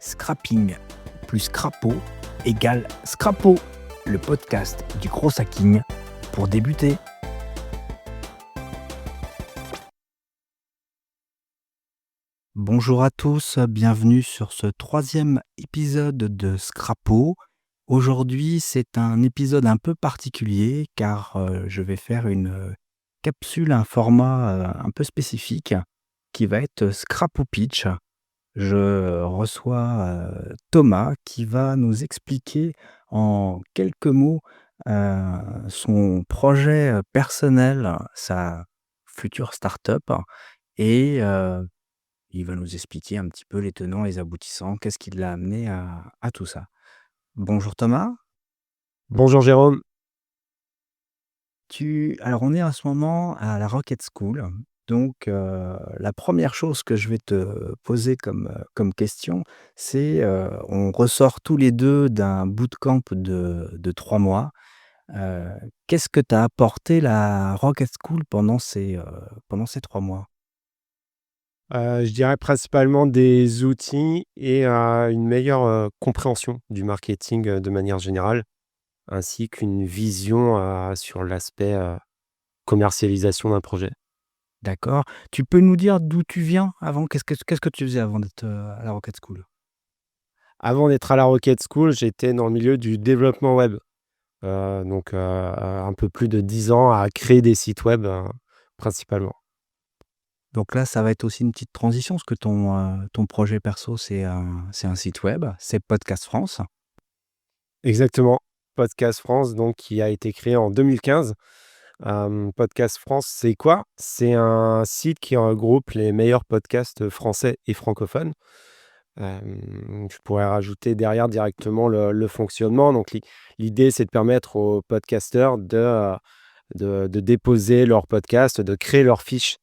Scrapping plus crapaud égale Scrapo, le podcast du gros hacking pour débuter. Bonjour à tous, bienvenue sur ce 3e épisode de Scrapo. Aujourd'hui, c'est un épisode un peu particulier car je vais faire une capsule, un format un peu spécifique qui va être Scrapo Pitch. Je reçois Thomas qui va nous expliquer en quelques mots son projet personnel, sa future start-up et il va nous expliquer un petit peu les tenants, les aboutissants, qu'est-ce qui l'a amené à tout ça. Bonjour Thomas. Bonjour Jérôme. Alors on est en ce moment à la Rocket School, donc la première chose que je vais te poser comme question, c'est, on ressort tous les 2 d'un bootcamp de 3 mois. Heu, Qu'est-ce que t'a apporté la Rocket School pendant ces 3 mois? Je dirais principalement des outils et une meilleure, compréhension du marketing, de manière générale, ainsi qu'une vision, sur l'aspect, commercialisation d'un projet. D'accord. Tu peux nous dire d'où tu viens avant? Qu'est-ce que tu faisais avant d'être, à la Rocket School? Avant d'être à la Rocket School, j'étais dans le milieu du développement web, un peu plus de 10 ans à créer des sites web, principalement. Donc là, ça va être aussi une petite transition parce que ton projet perso, c'est un site web, c'est Podcast France. Exactement. Podcast France donc qui a été créé en 2015. Podcast France, c'est quoi? C'est un site qui regroupe les meilleurs podcasts français et francophones. Je pourrais rajouter derrière directement le fonctionnement. Donc l'idée, c'est de permettre aux podcasteurs de déposer leur podcast, de créer leur fiche,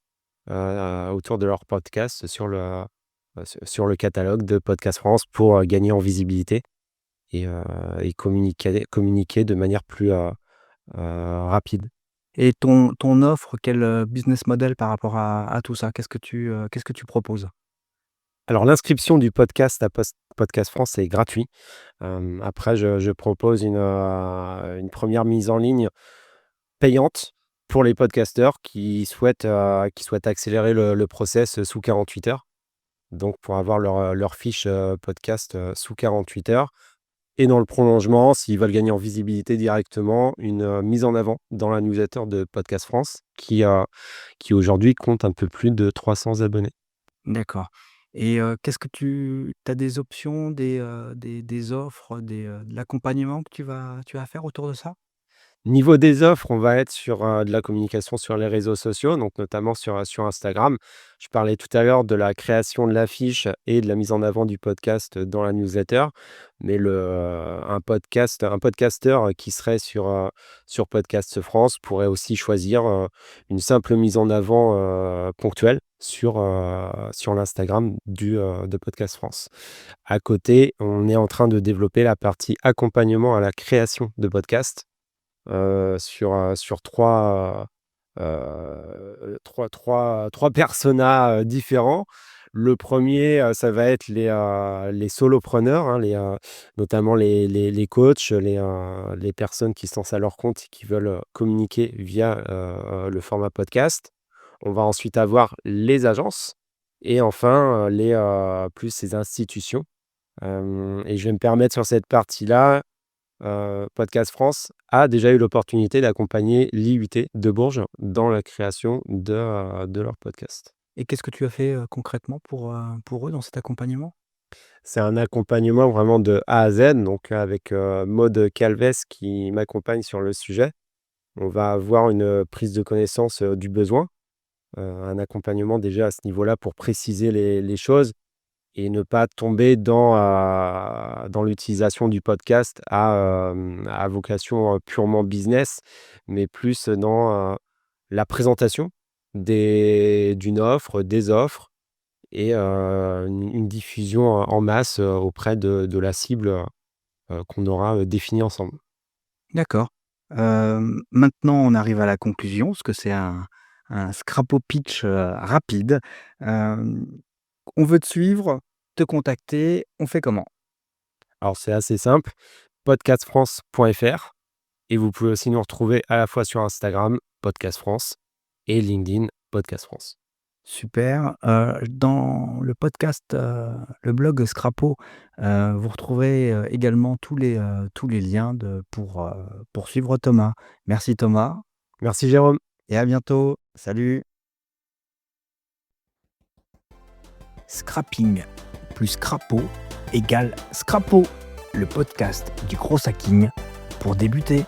autour de leur podcast sur le catalogue de Podcast France pour, gagner en visibilité et communiquer de manière plus, rapide. Et ton offre, quel, business model par rapport à tout ça? Qu'est-ce que tu proposes? Alors l'inscription du podcast à Podcast France est gratuit. Après je propose une première mise en ligne payante pour les podcasteurs qui souhaitent accélérer le process sous 48 heures. Donc pour avoir leur fiche, podcast, sous 48 heures et dans le prolongement, s'ils veulent gagner en visibilité directement, une, mise en avant dans la newsletter de Podcast France qui aujourd'hui compte un peu plus de 300 abonnés. D'accord. Et qu'est-ce que tu as des options, des offres, de l'accompagnement que tu vas faire autour de ça? Niveau des offres, on va être sur, de la communication sur les réseaux sociaux, donc notamment sur Instagram. Je parlais tout à l'heure de la création de l'affiche et de la mise en avant du podcast dans la newsletter, mais un podcasteur qui serait sur Podcast France pourrait aussi choisir, une simple mise en avant, ponctuelle sur l'Instagram de Podcast France. À côté, on est en train de développer la partie accompagnement à la création de podcasts. Sur 3 personas, différents. Le premier er ça va être les solopreneurs, hein, notamment les coachs, les personnes qui se lancent à leur compte et qui veulent, communiquer via, le format podcast. On va ensuite avoir les agences et enfin, plus les institutions. Et je vais me permettre sur cette partie-là. Podcast France a déjà eu l'opportunité d'accompagner l'IUT de Bourges dans la création de leur podcast. Et qu'est-ce que tu as fait, concrètement pour eux dans cet accompagnement? C'est un accompagnement vraiment de A à Z, donc avec, Maud Calves qui m'accompagne sur le sujet. On va avoir une prise de connaissance, du besoin, un accompagnement déjà à ce niveau-là pour préciser les choses. Et ne pas tomber dans l'utilisation du podcast à vocation, purement business, mais plus dans, la présentation d'une offre, des offres et une diffusion en masse, auprès de la cible, qu'on aura, définie ensemble. D'accord. Maintenant on arrive à la conclusion, parce que c'est un scrapo pitch, rapide. On veut te suivre, te contacter, on fait comment? Alors c'est assez simple, podcastfrance.fr et vous pouvez aussi nous retrouver à la fois sur Instagram, Podcast France et LinkedIn, Podcast France. Super. Dans le podcast, le blog Scrapo, vous retrouverez, également tous les liens pour suivre Thomas. Merci Thomas Merci Jérôme. et à bientôt. Salut. Scrapping plus Crapo égale Scrapo, le podcast du gros hacking pour débuter.